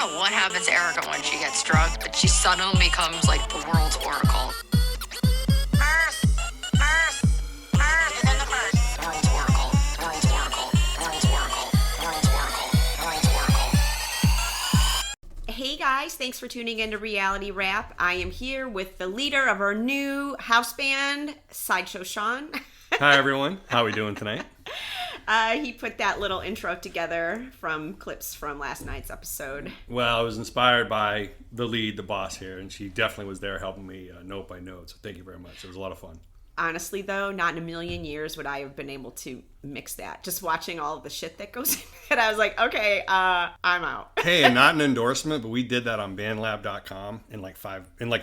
know what happens to Erika when she gets drunk, but she suddenly becomes like the world's oracle. Merce! Merce! Merce! And then the Merce. The world's oracle. The world's oracle. The world's oracle. The world's oracle. The world's oracle. Hey guys, thanks for tuning into Reality Rap. I am here with the leader of our new house band, Sideshow Sean. Hi everyone, how are we doing tonight? He put that little intro together from clips from last night's episode. Well, I was inspired by the lead, the boss here, and she definitely was there helping me note by note, so thank you very much. It was a lot of fun. Honestly, though, not in a million years would I have been able to mix that. Just watching all of the shit that goes in it, I was like, okay, I'm out. Hey, and not an endorsement, but we did that on bandlab.com in like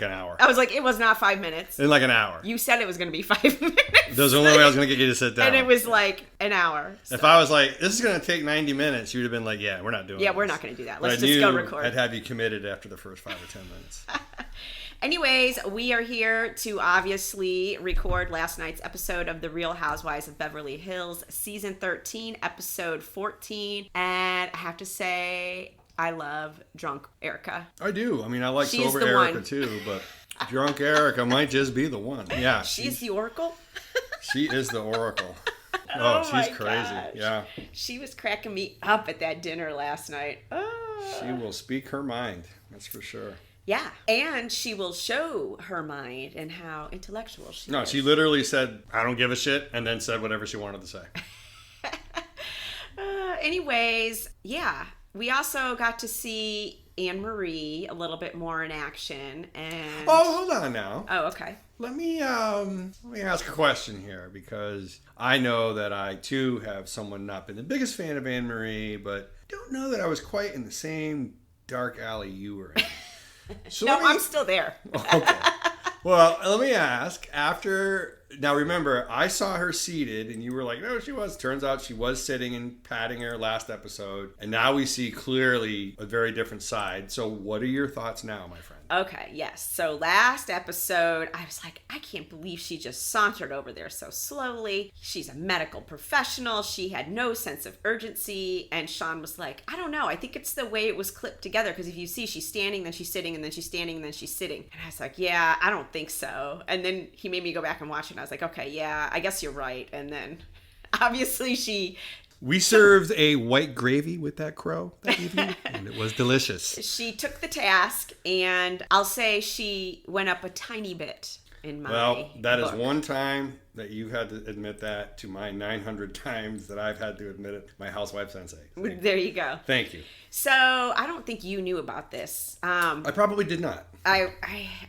an hour. I was like, it was not 5 minutes. In like an hour. You said it was going to be 5 minutes. That was the only way I was going to get you to sit down. And it was like an hour. So. If I was like, this is going to take 90 minutes, you would have been like, yeah, we're not doing Yeah, this. we're not going to do that. But Let's I just go knew record. I'd have you committed after the first 5 or 10 minutes. Anyways, we are here to obviously record last night's episode of The Real Housewives of Beverly Hills, Season 13, Episode 14. And I have to say, I love Drunk Erika. I do. I mean, I like She's sober the Erika one. too, but Drunk Erika might just be the one. Yeah. She's the Oracle? She is the Oracle. Oh She's my crazy. gosh. Yeah. She was cracking me up at that dinner last night. She will speak her mind. That's for sure. Yeah, and she will show her mind and how intellectual she No, is. she literally said, I don't give a shit, and then said whatever she wanted to say. Anyways, yeah. We also got to see Annemarie a little bit more in action. And Oh, hold on now. Oh, okay. Let me ask a question here, because I know that I, too, have someone not been the biggest fan of Annemarie, but don't know that I was quite in the same dark alley you were in. So No, I'm still there. Okay. Well, let me ask, now remember, I saw her seated and you were like, no, she was. Turns out she was sitting and patting her last episode. And now we see clearly a very different side. So what are your thoughts now, my friend? Okay, yes. So last episode, I was like, I can't believe she just sauntered over there so slowly. She's a medical professional. She had no sense of urgency. And Sean was like, I don't know. I think it's the way it was clipped together. Because if you see, she's standing, then she's sitting, and then she's standing, and then she's sitting. And I was like, yeah, I don't think so. And then he made me go back and watch it. And I was like, okay, yeah, I guess you're right. And then obviously We served a white gravy with that crow that evening, and it was delicious. she took the task, and I'll say she went up a tiny bit in my Well, that is book. one time that you've had to admit that to my 900 times that I've had to admit it, my housewife sensei. There you go. Thank you. So I don't think you knew about this. I probably did not. I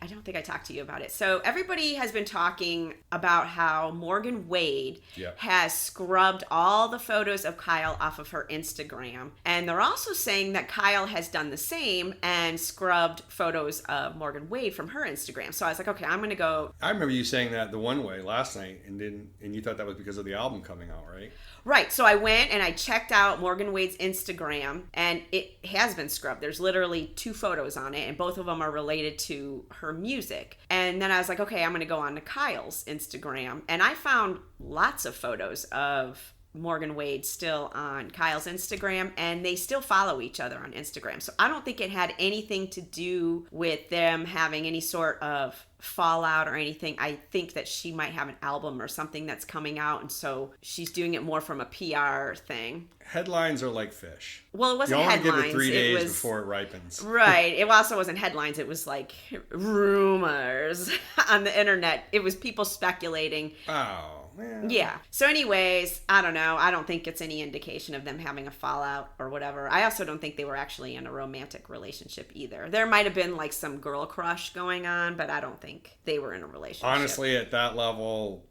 don't think I talked to you about it. So everybody has been talking about how Morgan Wade Yep. has scrubbed all the photos of Kyle off of her Instagram. And they're also saying that Kyle has done the same and scrubbed photos of Morgan Wade from her Instagram. So I was like, okay, I'm going to go. I remember you saying that the one way last night, and you thought that was because of the album coming out, right? Right. So I went and I checked out Morgan Wade's Instagram, and it has been scrubbed. There's literally 2 photos on it, and both of them are related to her music. And then I was like, okay, I'm going to go on to Kyle's Instagram. And I found lots of photos of Morgan Wade still on Kyle's Instagram, and they still follow each other on Instagram. So I don't think it had anything to do with them having any sort of fallout or anything. I think that she might have an album or something that's coming out, and so she's doing it more from a PR thing. Headlines are like fish. Well, it wasn't You only headlines. give it 3 days it was, before it ripens. Right. It also wasn't headlines. It was like rumors on the internet. It was people speculating. Oh, man. Yeah. So anyways, I don't know. I don't think it's any indication of them having a fallout or whatever. I also don't think they were actually in a romantic relationship either. There might have been like some girl crush going on, but I don't think they were in a relationship. Honestly, at that level,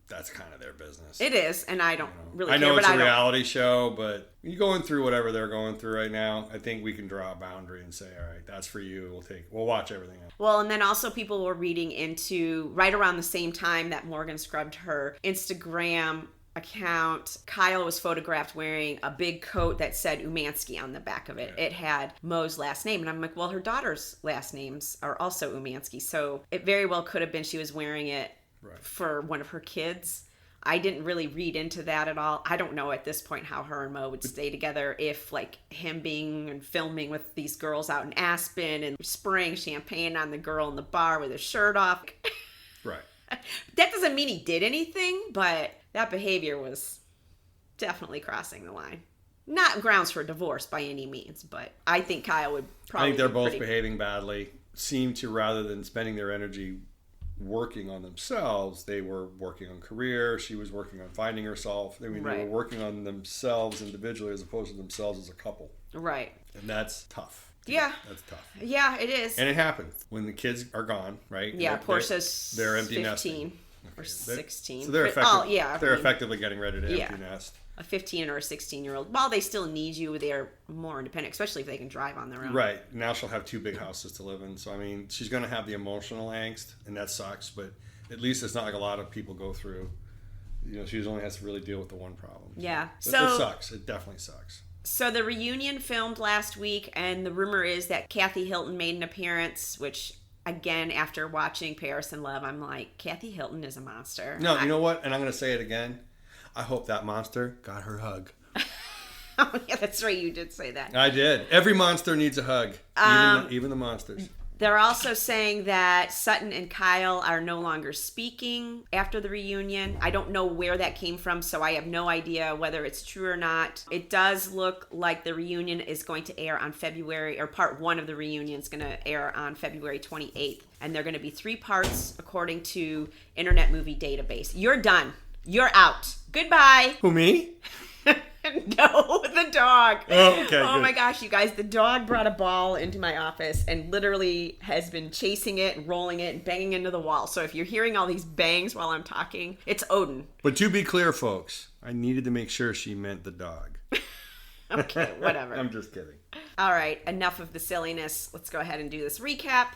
that's kind of their business. It is, and I don't really I care. know it's but a I don't. reality show, but you going through whatever they're going through right now, I think we can draw a boundary and say, all right, that's for you. We'll watch everything else. Well, and then also people were reading into right around the same time that Morgan scrubbed her Instagram account, Kyle was photographed wearing a big coat that said Umansky on the back of it. Yeah. It had Mo's last name. And I'm like, well, her daughter's last names are also Umansky. So it very well could have been she was wearing it Right. for one of her kids. I didn't really read into that at all. I don't know at this point how her and Mo would stay together if, like, him being and filming with these girls out in Aspen and spraying champagne on the girl in the bar with his shirt off. Right. That doesn't mean he did anything, but that behavior was definitely crossing the line. Not grounds for divorce by any means, but I think Kyle would probably... I think they're both behaving badly. Seem to, rather than spending their energy working on themselves, they were working on career. She was working on finding herself. I mean, they were working on themselves individually as opposed to themselves as a couple. Right. And that's tough. Yeah. That's tough. Yeah, it is. And it happens when the kids are gone, right? Yeah, Portia's they're empty 15 nesting. or 16. So they're effectively getting ready to empty nest. A 15 or a 16-year-old, while they still need you, they're more independent, especially if they can drive on their own. Right. Now she'll have 2 big houses to live in. So, I mean, she's going to have the emotional angst, and that sucks. But at least it's not like a lot of people go through. You know, she only has to really deal with the one problem. Yeah. So it sucks. It definitely sucks. So the reunion filmed last week, and the rumor is that Kathy Hilton made an appearance, which... Again, after watching Paris in Love, I'm like, Kathy Hilton is a monster. No, you know what? And I'm going to say it again. I hope that monster got her hug. Oh, yeah, that's right. You did say that. I did. Every monster needs a hug. Even the monsters. They're also saying that Sutton and Kyle are no longer speaking after the reunion. I don't know where that came from, so I have no idea whether it's true or not. It does look like the reunion is going to air on February, or part 1 of the reunion is going to air on February 28th. And they're going to be 3 parts according to Internet Movie Database. You're done. You're out. Goodbye. Who, me? No, the dog. Oh, okay. Oh good. my gosh, you guys, the dog brought a ball into my office and literally has been chasing it and rolling it and banging into the wall. So if you're hearing all these bangs while I'm talking, it's Odin. But to be clear, folks, I needed to make sure she meant the dog. Okay, whatever. I'm just kidding. All right, enough of the silliness. Let's go ahead and do this recap.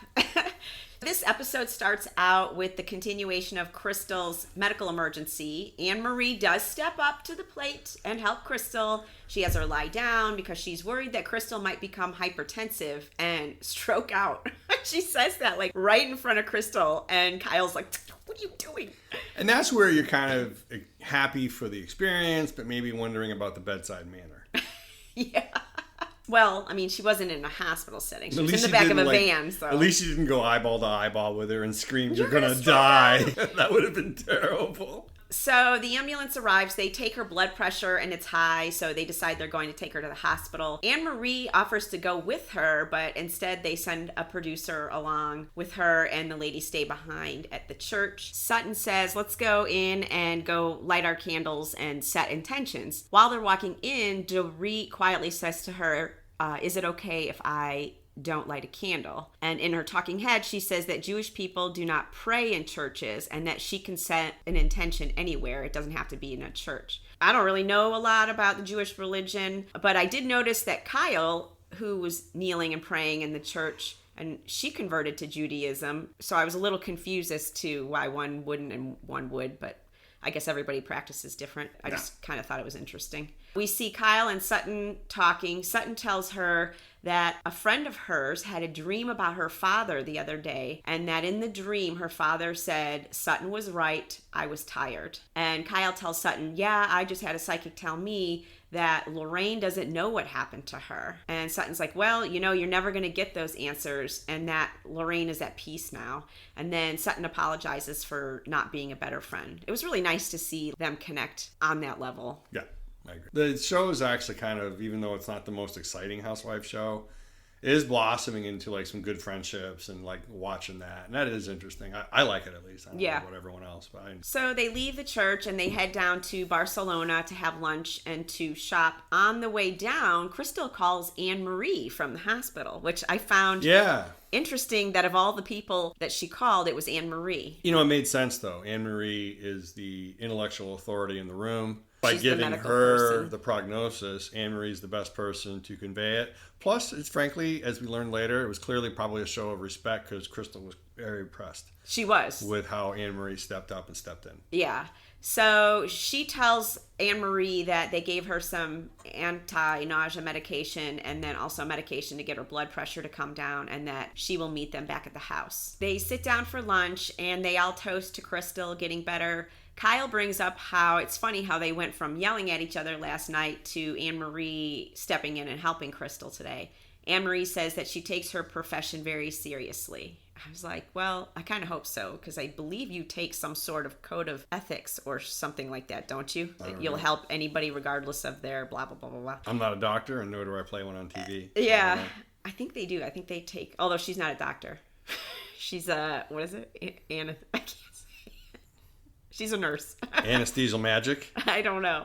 This episode starts out with the continuation of Crystal's medical emergency. Annemarie does step up to the plate and help Crystal. She has her lie down because she's worried that Crystal might become hypertensive and stroke out. She says that like right in front of Crystal, and Kyle's like, what are you doing? And that's where you're kind of happy for the experience, but maybe wondering about the bedside manner. Yeah. Well, I mean, she wasn't in a hospital setting. She was in the back of a van, so... At least she didn't go eyeball to eyeball with her and scream, you're gonna die. That would have been terrible. So the ambulance arrives. They take her blood pressure, and it's high, so they decide they're going to take her to the hospital. Annemarie offers to go with her, but instead they send a producer along with her, and the ladies stay behind at the church. Sutton says, let's go in and go light our candles and set intentions. While they're walking in, Dorit quietly says to her, is it okay if I don't light a candle? And in her talking head, she says that Jewish people do not pray in churches and that she can set an intention anywhere. It doesn't have to be in a church. I don't really know a lot about the Jewish religion, but I did notice that Kyle, who was kneeling and praying in the church, and she converted to Judaism. So I was a little confused as to why one wouldn't and one would, but I guess everybody practices different. I just kind of thought it was interesting. We see Kyle and Sutton talking. Sutton tells her that a friend of hers had a dream about her father the other day, and that in the dream her father said, Sutton was right, I was tired. And Kyle tells Sutton, yeah, I just had a psychic tell me that Lorraine doesn't know what happened to her. And Sutton's like, well, you know, you're never going to get those answers, and that Lorraine is at peace now. And then Sutton apologizes for not being a better friend. It was really nice to see them connect on that level. Yeah, I agree. The show is actually kind of, even though it's not the most exciting housewife show, it is blossoming into like some good friendships and like watching that. And that is interesting. I like it at least. I don't know about everyone else. But So they leave the church and they head down to Barcelona to have lunch and to shop. On the way down, Crystal calls Annemarie from the hospital, which I found interesting that of all the people that she called, it was Annemarie. You know, it made sense though. Annemarie is the intellectual authority in the room. By She's giving the her the prognosis, Anne-Marie's the best person to convey it. Plus, it's frankly, as we learned later, it was clearly probably a show of respect because Crystal was very impressed. She was. With how Anne-Marie stepped up and stepped in. Yeah. So she tells Annemarie that they gave her some anti-nausea medication and then also medication to get her blood pressure to come down, and that she will meet them back at the house. They sit down for lunch and they all toast to Crystal getting better. Kyle brings up how it's funny how they went from yelling at each other last night to Annemarie stepping in and helping Crystal today. Annemarie says that she takes her profession very seriously. I was like, well, I kind of hope so, because I believe you take some sort of code of ethics or something like that, don't you? You'll help anybody regardless of their blah, blah, blah, blah, blah. I'm not a doctor, and nor do I play one on TV. Yeah, I think they do. I think they take, although she's not a doctor. She's a, what is it? I can't say. She's a nurse. Anesthesial magic? I don't know.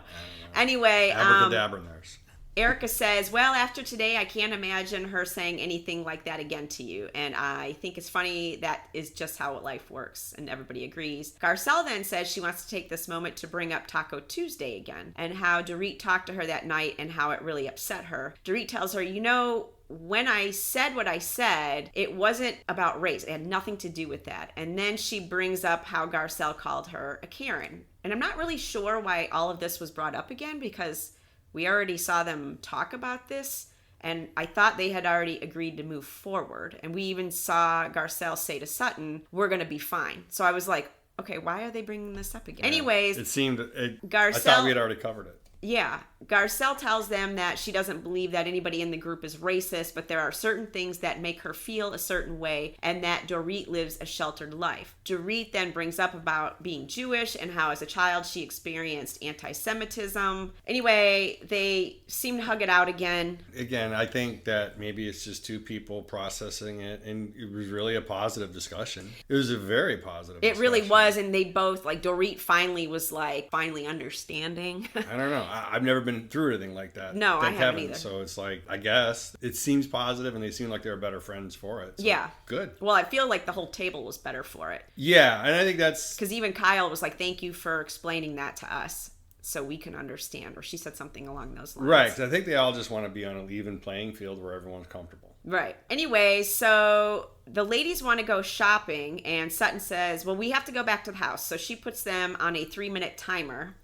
Anyway. Abracadabra nurse. Erika says, well, after today, I can't imagine her saying anything like that again to you. And I think it's funny that is just how life works. And everybody agrees. Garcelle then says she wants to take this moment to bring up Taco Tuesday again and how Dorit talked to her that night and how it really upset her. Dorit tells her, you know, when I said what I said, it wasn't about race. It had nothing to do with that. And then she brings up how Garcelle called her a Karen. And I'm not really sure why all of this was brought up again, because we already saw them talk about this, and I thought they had already agreed to move forward. And we even saw Garcelle say to Sutton, we're going to be fine. So I was like, okay, why are they bringing this up again? Anyways, it seemed, Garcelle, I thought we had already covered it. Yeah. Garcelle tells them that she doesn't believe that anybody in the group is racist, but there are certain things that make her feel a certain way, and that Dorit lives a sheltered life. Dorit then brings up about being Jewish and how as a child she experienced anti-Semitism. Anyway, they seem to hug it out again. Again, I think that maybe it's just two people processing it, and it was really a positive discussion. It was a very positive discussion. It really was, and they both, like, Dorit finally was like, finally understanding. I don't know. I've never been through anything like that. No, Thank I haven't heaven. either. So it's like, I guess it seems positive, and they seem like they're better friends for it. So yeah. Good. Well, I feel like the whole table was better for it. Yeah, and I think that's... Because even Kyle was like, thank you for explaining that to us so we can understand. Or she said something along those lines. Right. 'Cause I think they all just want to be on an even playing field where everyone's comfortable. Right. Anyway, so the ladies want to go shopping, and Sutton says, well, we have to go back to the house. So she puts them on a 3-minute timer.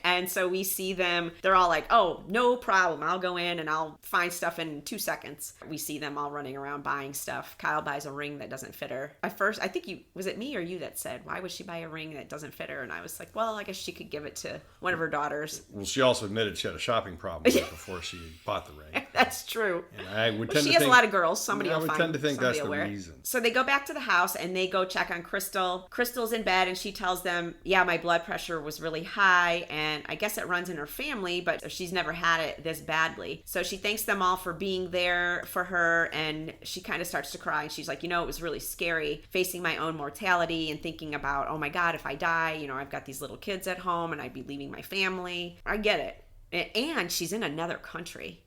And so we see them, they're all like, oh, no problem. I'll go in and I'll find stuff in 2 seconds. We see them all running around buying stuff. Kyle buys a ring that doesn't fit her. At first, I think was it me or you that said, why would she buy a ring that doesn't fit her? And I was like, well, I guess she could give it to one of her daughters. Well, she also admitted she had a shopping problem with it before she bought the ring. That's true. And I would Well, tend she to has think, a lot of girls. Somebody will I would find tend to think somebody that's the will wear it. reason. So they go back to the house and they go check on Crystal. Crystal's in bed and she tells them, yeah, my blood pressure was really high, and I guess it runs in her family, but she's never had it this badly. So she thanks them all for being there for her, and she kind of starts to cry, and she's like, you know, it was really scary facing my own mortality and thinking about, oh my God, if I die, you know, I've got these little kids at home and I'd be leaving my family. I get it. And she's in another country.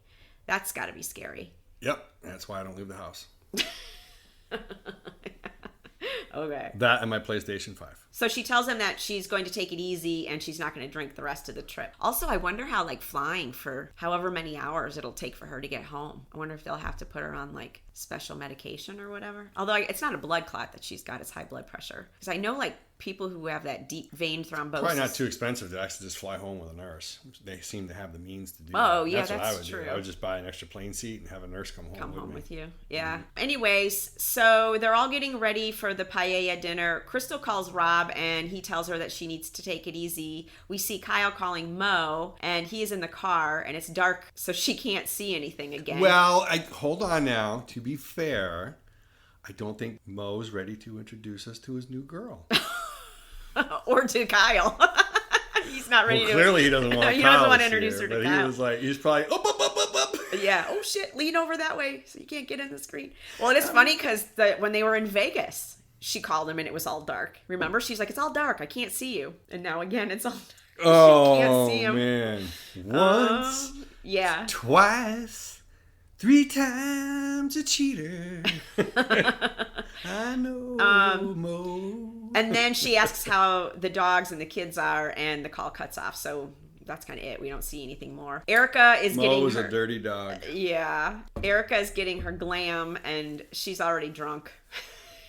That's got to be scary. Yep. That's why I don't leave the house. Okay. That and my PlayStation 5. So she tells him that she's going to take it easy and she's not going to drink the rest of the trip. Also, I wonder how, like, flying for however many hours it'll take for her to get home. I wonder if they'll have to put her on, like, special medication or whatever. Although it's not a blood clot that she's got, it's high blood pressure. Because I know, like, people who have that deep vein thrombosis. Probably not too expensive to actually just fly home with a nurse. They seem to have the means to do Oh, that. yeah, That's what I would true. do. I would just buy an extra plane seat and have a nurse come home with me. you. Yeah. Anyways, so they're all getting ready for the paella dinner. Crystal calls Rob and he tells her that she needs to take it easy. We see Kyle calling Mo, and he is in the car and it's dark, so she can't see anything again. Well, hold on now. To be fair, I don't think Mo's ready to introduce us to his new girl. Or to Kyle. He's not ready to. Clearly, he doesn't want. He Kyle doesn't want to here, introduce her to but Kyle. He was like, he's probably up. Yeah. Oh shit! Lean over that way so you can't get in the screen. Well, it is funny because when they were in Vegas, she called him and it was all dark. Remember? She's like, "It's all dark. I can't see you." And now again, it's all dark. Oh, she can't see him. Man! Once, yeah, twice, 3 times a cheater. I know, Mo. And then she asks how the dogs and the kids are, and the call cuts off. So that's kind of it. We don't see anything more. Erika is getting Mo's her. a dirty dog. Yeah. Erika is getting her glam, and she's already drunk.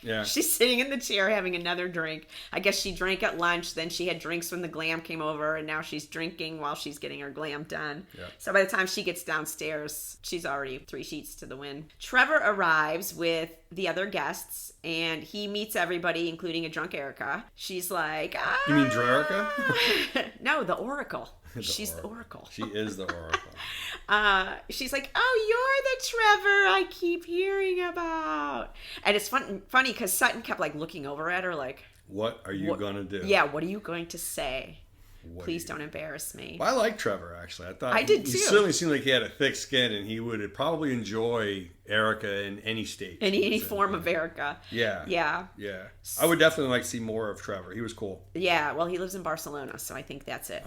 Yeah. She's sitting in the chair having another drink. I guess she drank at lunch, then she had drinks when the glam came over, and now she's drinking while she's getting her glam done. Yeah. So by the time she gets downstairs, she's already 3 sheets to the wind. Trevor arrives with the other guests, and he meets everybody, including a drunk Erika. She's like, You mean Drerica? No, the Oracle. She's the Oracle. She is the Oracle. She's like, oh, you're the Trevor I keep hearing about. And it's funny because Sutton kept like looking over at her like, what are you going to do? Yeah, what are you going to say? Please don't embarrass me. Well, I like Trevor, actually. I thought I did he too. certainly seemed like he had a thick skin, and he would probably enjoy Erika in any state. Any form of Erika. Yeah. Yeah. Yeah. I would definitely like to see more of Trevor. He was cool. Yeah, well, he lives in Barcelona, so I think that's it.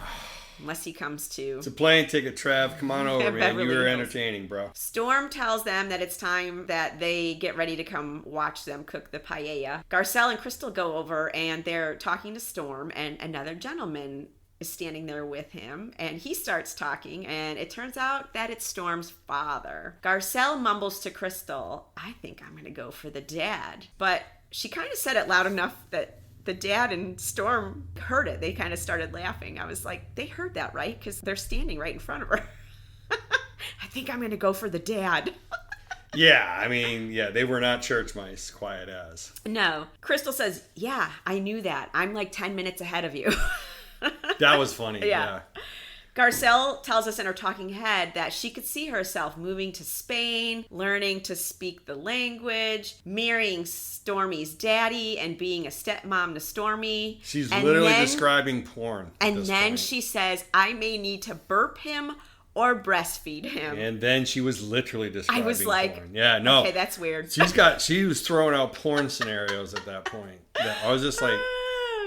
Unless he comes to... It's a plane ticket, Trev. Come on over, man. Beverly You were Hills. entertaining, bro. Storm tells them that it's time that they get ready to come watch them cook the paella. Garcelle and Crystal go over, and they're talking to Storm, and another gentleman is standing there with him, and he starts talking, and it turns out that it's Storm's father. Garcelle mumbles to Crystal, I think I'm gonna go for the dad. But she kind of said it loud enough that the dad and Storm heard it. They kind of started laughing. I was like, they heard that, right? Because they're standing right in front of her. I think I'm gonna go for the dad. Yeah, I mean, they were not church mice, quiet as. No. Crystal says, yeah, I knew that. I'm like 10 minutes ahead of you. That was funny. Yeah. Garcelle tells us in her talking head that she could see herself moving to Spain, learning to speak the language, marrying Stormy's daddy, and being a stepmom to Stormy. She's and literally then, describing porn. And then she says, I may need to burp him or breastfeed him. And then she was literally describing I was like, porn. Yeah, no. Okay, that's weird. She was throwing out porn scenarios at that point. Yeah, I was just like...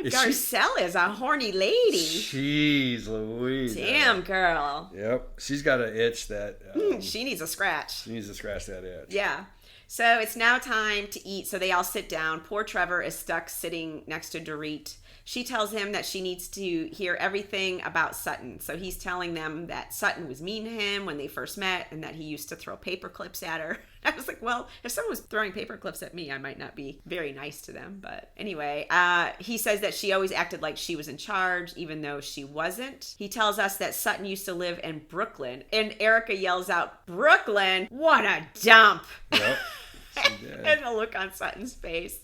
Garcelle is a horny lady. Jeez Louise. Damn, girl. Yep. She's got an itch that... she needs a scratch. She needs to scratch that itch. Yeah. So it's now time to eat. So they all sit down. Poor Trevor is stuck sitting next to Dorit. She tells him that she needs to hear everything about Sutton. So he's telling them that Sutton was mean to him when they first met and that he used to throw paper clips at her. I was like, well, if someone was throwing paper clips at me, I might not be very nice to them. But anyway, he says that she always acted like she was in charge, even though she wasn't. He tells us that Sutton used to live in Brooklyn. And Erika yells out, Brooklyn? What a dump. Yep. She did. And the look on Sutton's face.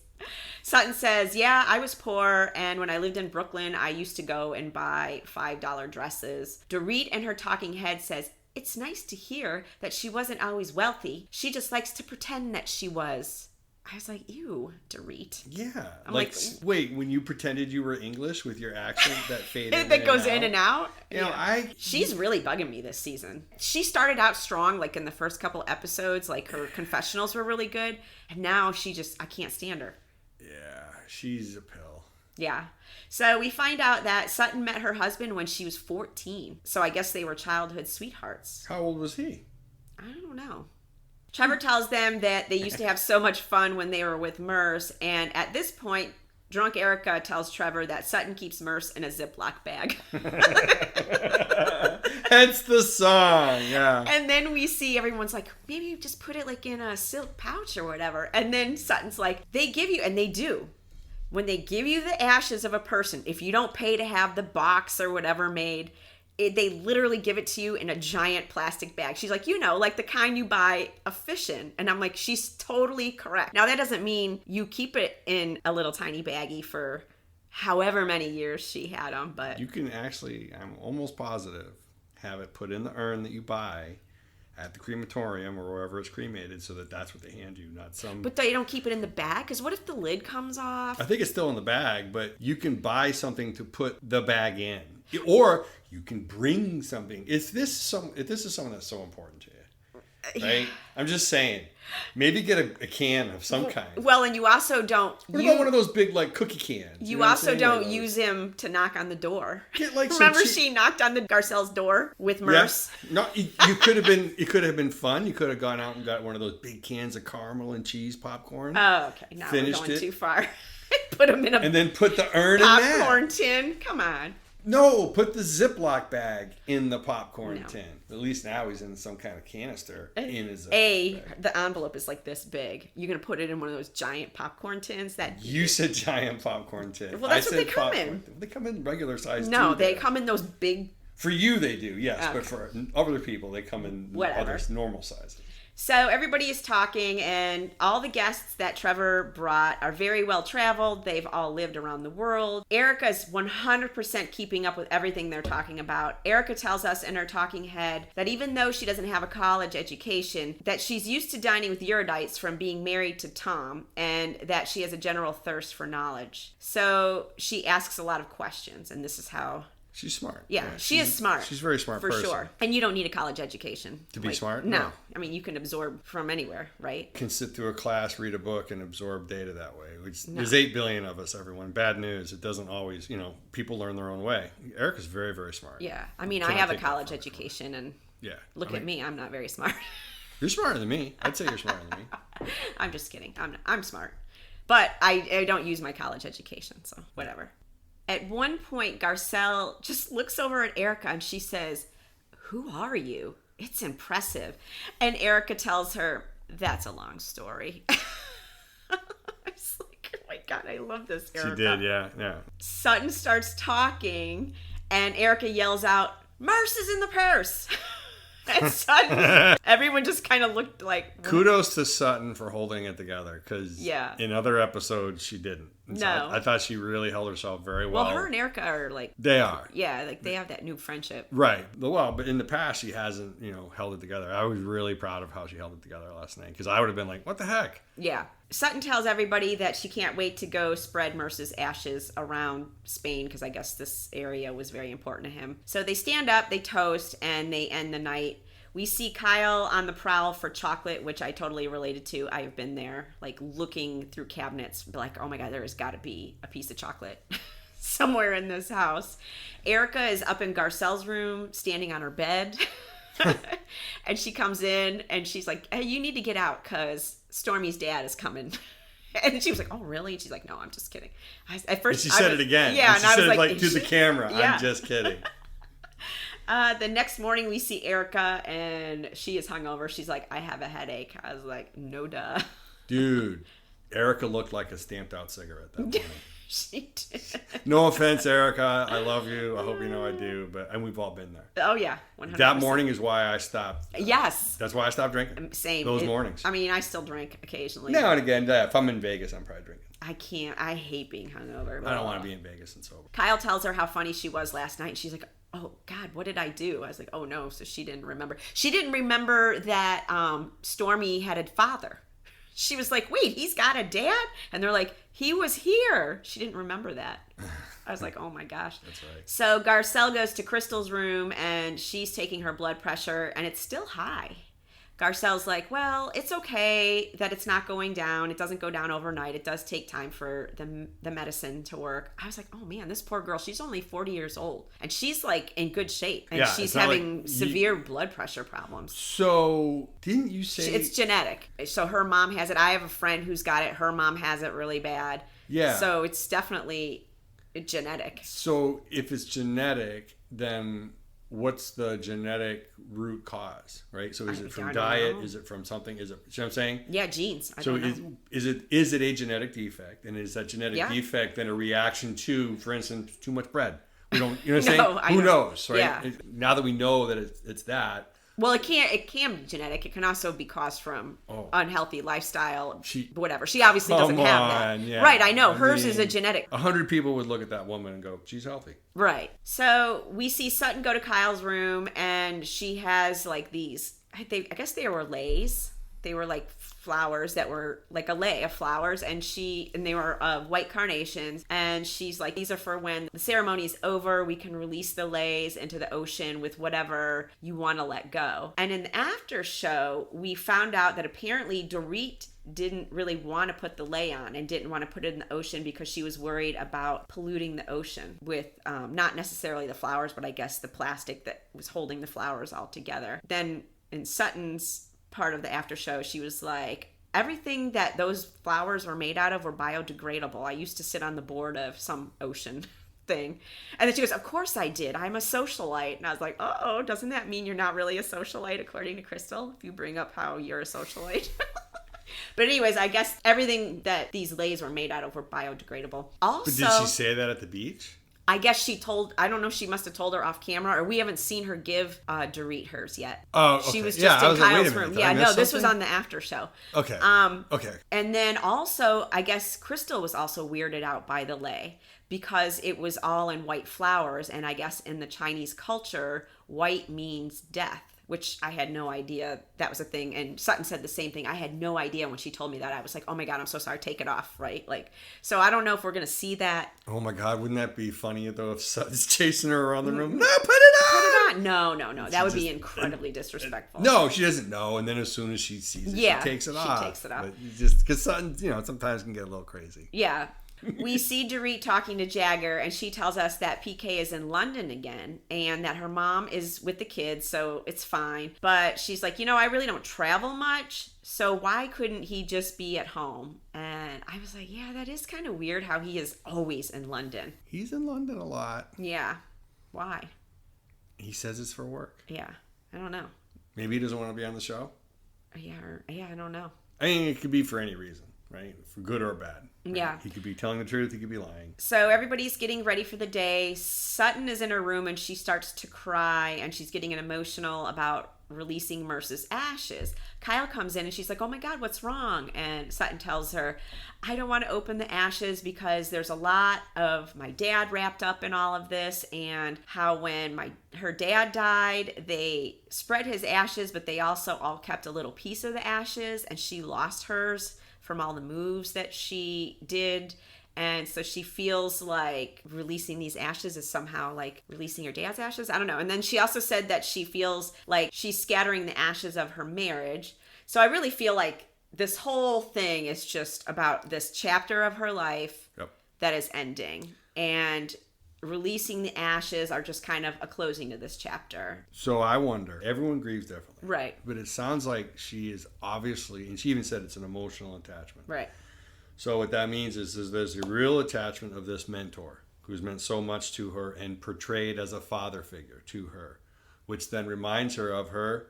Sutton says, yeah, I was poor, and when I lived in Brooklyn, I used to go and buy $5 dresses. Dorit in her talking head says, it's nice to hear that she wasn't always wealthy. She just likes to pretend that she was. I was like, ew, Dorit. Yeah. I'm like, wait, when you pretended you were English with your accent that faded that goes in and out? You know, She's really bugging me this season. She started out strong, like in the first couple episodes, like her confessionals were really good, and now I can't stand her. Yeah, she's a pill. Yeah. So we find out that Sutton met her husband when she was 14. So I guess they were childhood sweethearts. How old was he? I don't know. Trevor tells them that they used to have so much fun when they were with Merce. And at this point, drunk Erika tells Trevor that Sutton keeps Merce in a Ziploc bag. Hence the song, yeah. And then we see everyone's like, maybe you just put it like in a silk pouch or whatever. And then Sutton's like, they give you, and they do. When they give you the ashes of a person, if you don't pay to have the box or whatever made, they literally give it to you in a giant plastic bag. She's like, like the kind you buy a fish in. And I'm like, she's totally correct. Now, that doesn't mean you keep it in a little tiny baggie for however many years she had them, but... You can actually, I'm almost positive, have it put in the urn that you buy at the crematorium or wherever it's cremated, so that's what they hand you, not some... But they don't keep it in the bag? Because what if the lid comes off? I think it's still in the bag, but you can buy something to put the bag in. Or you can bring something. If this is something that's so important to you, right? I'm just saying, maybe get a can of some kind. Well, and you also don't... What about one of those big, like, cookie cans? You also don't use him to knock on the door. Get, like, Remember she knocked on the Garcelle's door with Merce? Yeah. No, you could have been... It could have been fun. You could have gone out and got one of those big cans of caramel and cheese popcorn. Oh, okay. Now we're going too far. Put them in and then put the urn in that. Popcorn tin. Come on. No, put the Ziploc bag in the popcorn No. tin. At least now he's in some kind of canister in his The bag. envelope is like this big. You're going to put it in one of those giant popcorn tins that... You said giant popcorn tin. Well, that's I what said they come popcorn in. tin. They come in regular size No, too, they Dan. come in those big... For you, they do, yes. Okay. But for other people, they come in Whatever. other normal sizes. So everybody is talking, and all the guests that Trevor brought are very well traveled. They've all lived around the world. Erika's 100% keeping up with everything they're talking about. Erika tells us in her talking head that even though she doesn't have a college education, that she's used to dining with erudites from being married to Tom, and that she has a general thirst for knowledge. So she asks a lot of questions, and this is how... She's smart. Yeah, she is smart. She's a very smart for person. sure. And you don't need a college education. To be smart? No. No. I mean, you can absorb from anywhere, right? Can sit through a class, read a book, and absorb data that way. There's 8 billion of us, everyone. Bad news. It doesn't always, people learn their own way. Erika's very, very smart. Yeah. I mean, I Cannot have a take that college from her. education, and Yeah. look at me. I'm not very smart. You're smarter than me. I'd say you're smarter than me. I'm just kidding. I'm smart. But I don't use my college education, so whatever. At one point, Garcelle just looks over at Erika and she says, "Who are you? It's impressive." And Erika tells her, "That's a long story." I was like, oh my God, I love this, Erika. She did, yeah. Sutton starts talking and Erika yells out, "Merce is in the purse." And Sutton, everyone just kind of looked like... Kudos to Sutton for holding it together, because Yeah. in other episodes, she didn't. And so No. I thought she really held herself very well. Well, her and Erika are like... They are. Yeah, like they have that new friendship. Right. Well, but in the past, she hasn't, held it together. I was really proud of how she held it together last night, because I would have been like, what the heck? Yeah. Sutton tells everybody that she can't wait to go spread Merce's ashes around Spain, because I guess this area was very important to him. So they stand up, they toast, and they end the night. We see Kyle on the prowl for chocolate, which I totally related to. I have been there, like looking through cabinets, like, oh my God, there has got to be a piece of chocolate somewhere in this house. Erika is up in Garcelle's room, standing on her bed. And she comes in and she's like, "Hey, you need to get out because Stormy's dad is coming." And she was like, "Oh, really?" And she's like, "No, I'm just kidding." At first, She said it again. Yeah, and she I said was it like to "Is the she-" camera. Yeah. I'm just kidding. The next morning, we see Erika, and she is hungover. She's like, "I have a headache." I was like, "No, duh." Dude, Erika looked like a stamped out cigarette that morning. She did. No offense, Erika. I love you. I hope you know I do. And we've all been there. Oh, yeah. 100%. That morning is why I stopped. Yes. That's why I stopped drinking. Same. Those mornings. I mean, I still drink occasionally. Now and again, if I'm in Vegas, I'm probably drinking. I can't. I hate being hungover. I don't want to be in Vegas and sober. Kyle tells her how funny she was last night. And she's like, "Oh, God, what did I do?" I was like, "Oh, no." So she didn't remember. She didn't remember that Stormy had a father. She was like, "Wait, he's got a dad?" And they're like, "He was here." She didn't remember that. I was like, oh my gosh. That's right. So Garcelle goes to Crystal's room and she's taking her blood pressure and it's still high. Garcelle's like, "Well, it's okay that it's not going down. It doesn't go down overnight. It does take time for the medicine to work." I was like, oh man, this poor girl, she's only 40 years old. And she's like in good shape. And Yeah, she's it's not having like severe blood pressure problems. So, didn't you say... It's genetic. So her mom has it. I have a friend who's got it. Her mom has it really bad. Yeah. So it's definitely genetic. So, if it's genetic, then... what's the genetic root cause, right? So is it from diet? Is it from something? Is it, you know what I'm saying? Yeah, genes. I So don't know. is it a genetic defect? And is that genetic defect then a reaction to, for instance, too much bread? We don't, you know what I'm No, saying? I Who know. knows, right? Yeah. Now that we know that it's that. Well, it can be genetic. It can also be caused from unhealthy lifestyle, whatever. She obviously doesn't have that. Yeah. Right, I know. Hers is a genetic. 100 people would look at that woman and go, she's healthy. Right. So we see Sutton go to Kyle's room and she has like these, I guess they were leis. They were like flowers that were like a lei of flowers and they were white carnations, and she's like, "These are for when the ceremony is over, we can release the leis into the ocean with whatever you want to let go." And in the after show, we found out that apparently Dorit didn't really want to put the lei on and didn't want to put it in the ocean because she was worried about polluting the ocean with not necessarily the flowers, but I guess the plastic that was holding the flowers all together. Then in Sutton's part of the after show, she was like, "Everything that those flowers were made out of were biodegradable. I used to sit on the board of some ocean thing. And then she goes, of course I did. I'm a socialite. And I was like, uh-oh, doesn't that mean you're not really a socialite according to Crystal? If you bring up how you're a socialite. But anyways, I guess everything that these leis were made out of were biodegradable. Also, But did she say that at the beach? I guess she told, I don't know if she must have told her off camera, or we haven't seen her give Dorit hers yet. Oh, okay. She was Yeah, just I in was like, wait a Kyle's minute, room. did I Yeah, miss no, this was something? on the after show. Okay. Okay. And then also, I guess Crystal was also weirded out by the lei because it was all in white flowers. And I guess in the Chinese culture, white means death, which I had no idea that was a thing. And Sutton said the same thing. I had no idea when she told me that. I was like, oh my God, I'm so sorry. Take it off, right? Like, so I don't know if we're going to see that. Oh my God, wouldn't that be funny though if Sutton's chasing her around the room? No, put it on! Put it on. No. That would be incredibly disrespectful. No, she doesn't know. And then as soon as she sees it, Yeah, she takes it she off. takes it off. But just because Sutton, sometimes can get a little crazy. Yeah. We see Dorit talking to Jagger, and she tells us that PK is in London again and that her mom is with the kids, so it's fine. But she's like, I really don't travel much, so why couldn't he just be at home? And I was like, yeah, that is kind of weird how he is always in London. He's in London a lot. Yeah. Why? He says it's for work. Yeah. I don't know. Maybe he doesn't want to be on the show. Yeah, I don't know. I mean, it could be for any reason, right? For good or bad. Right? Yeah. He could be telling the truth. He could be lying. So everybody's getting ready for the day. Sutton is in her room and she starts to cry and she's getting emotional about releasing Merce's ashes. Kyle comes in and she's like, oh my God, what's wrong? And Sutton tells her, I don't want to open the ashes because there's a lot of my dad wrapped up in all of this, and how when her dad died, they spread his ashes, but they also all kept a little piece of the ashes, and she lost hers from all the moves that she did. And so she feels like releasing these ashes is somehow like releasing her dad's ashes. I don't know. And then she also said that she feels like she's scattering the ashes of her marriage. So I really feel like this whole thing is just about this chapter of her life that is ending. And releasing the ashes are just kind of a closing to this chapter. So I wonder, everyone grieves differently. Right. But it sounds like she is obviously, and she even said it's an emotional attachment. Right. So what that means is there's a real attachment of this mentor who's meant so much to her and portrayed as a father figure to her, which then reminds her of her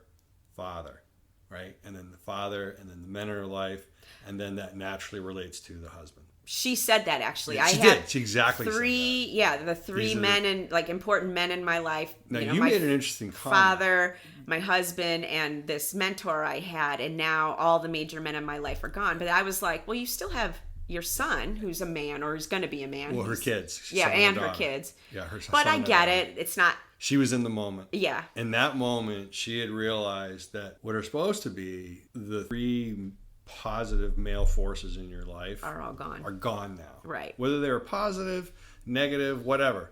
father, right? And then the father, and then the men in her life, and then that naturally relates to the husband. She said that actually. Yeah, she I did. She exactly said that. The three men and like important men in my life. Now you you made an interesting comment. Father, my husband, and this mentor I had, and now all the major men in my life are gone. But I was like, well, you still have your son, who's a man, or is going to be a man. Well, her kids. Yeah, and her kids. Yeah, her son. But I get it. It's not. She was in the moment. Yeah. In that moment, she had realized that what are supposed to be the three positive male forces in your life are all gone. Are gone now. Right. Whether they're positive, negative, whatever,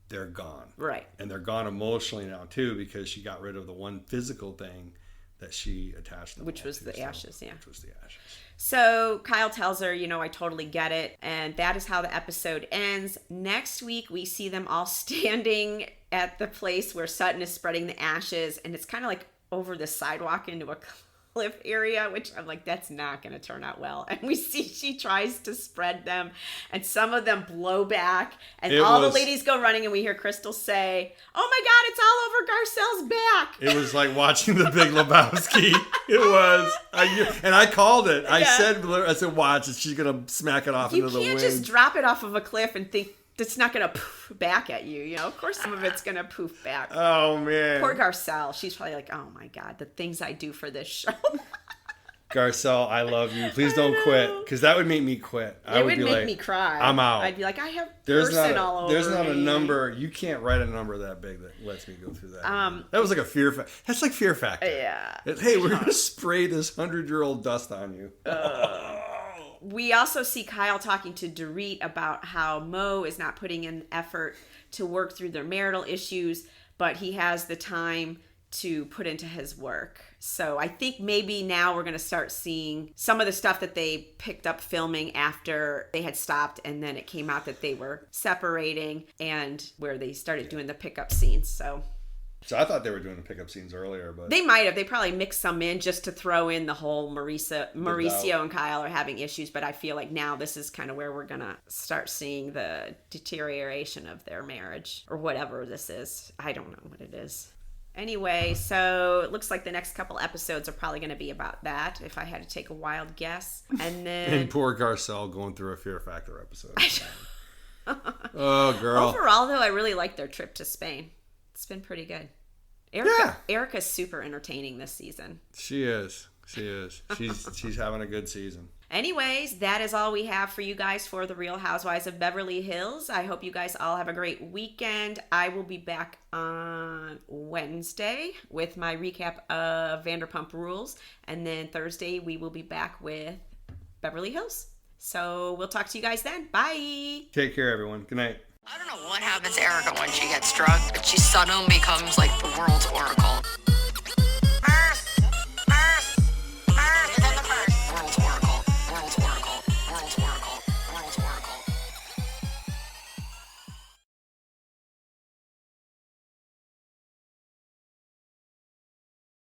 they're gone. Right. And they're gone emotionally now too, because she got rid of the one physical thing that she attached them which was to, the ashes, yeah. Which was the ashes. So Kyle tells her, I totally get it. And that is how the episode ends. Next week, we see them all standing at the place where Sutton is spreading the ashes. And it's kind of like over the sidewalk into a cliff area, which I'm like, that's not going to turn out well. And we see she tries to spread them, and some of them blow back, and the ladies go running, and we hear Crystal say, oh my God, it's all over Garcelle's back. It was like watching The Big Lebowski. It was. I called it. I said, watch, she's going to smack it off into the wind. You can't just drop it off of a cliff and think it's not going to poof back at you. Of course some of it's going to poof back. Oh, man. Poor Garcelle. She's probably like, oh my God, the things I do for this show. Garcelle, I love you. Please don't quit, because that would make me quit. It would make me cry. I'm out. I'd be like, I have person all over There's not me. a number. You can't write a number that big that lets me go through that. That was like a fear factor. That's like Fear Factor. Yeah. Hey, we're going to spray this 100-year-old dust on you. We also see Kyle talking to Dorit about how Mo is not putting in effort to work through their marital issues, but he has the time to put into his work. So I think maybe now we're going to start seeing some of the stuff that they picked up filming after they had stopped, and then it came out that they were separating, and where they started doing the pickup scenes. So So I thought they were doing the pickup scenes earlier, but They might have. They probably mixed some in just to throw in the whole Mauricio and Kyle are having issues, but I feel like now this is kind of where we're going to start seeing the deterioration of their marriage or whatever this is. I don't know what it is. Anyway, so it looks like the next couple episodes are probably going to be about that, if I had to take a wild guess. And then... and poor Garcelle going through a Fear Factor episode. Oh, girl. Overall, though, I really like their trip to Spain. It's been pretty good. Erika's super entertaining this season. She is. She's having a good season. Anyways, that is all we have for you guys for The Real Housewives of Beverly Hills. I hope you guys all have a great weekend. I will be back on Wednesday with my recap of Vanderpump Rules. And then Thursday, we will be back with Beverly Hills. So we'll talk to you guys then. Bye. Take care, everyone. Good night. I don't know what happens to Erika when she gets drugged, but she suddenly becomes like the world's oracle.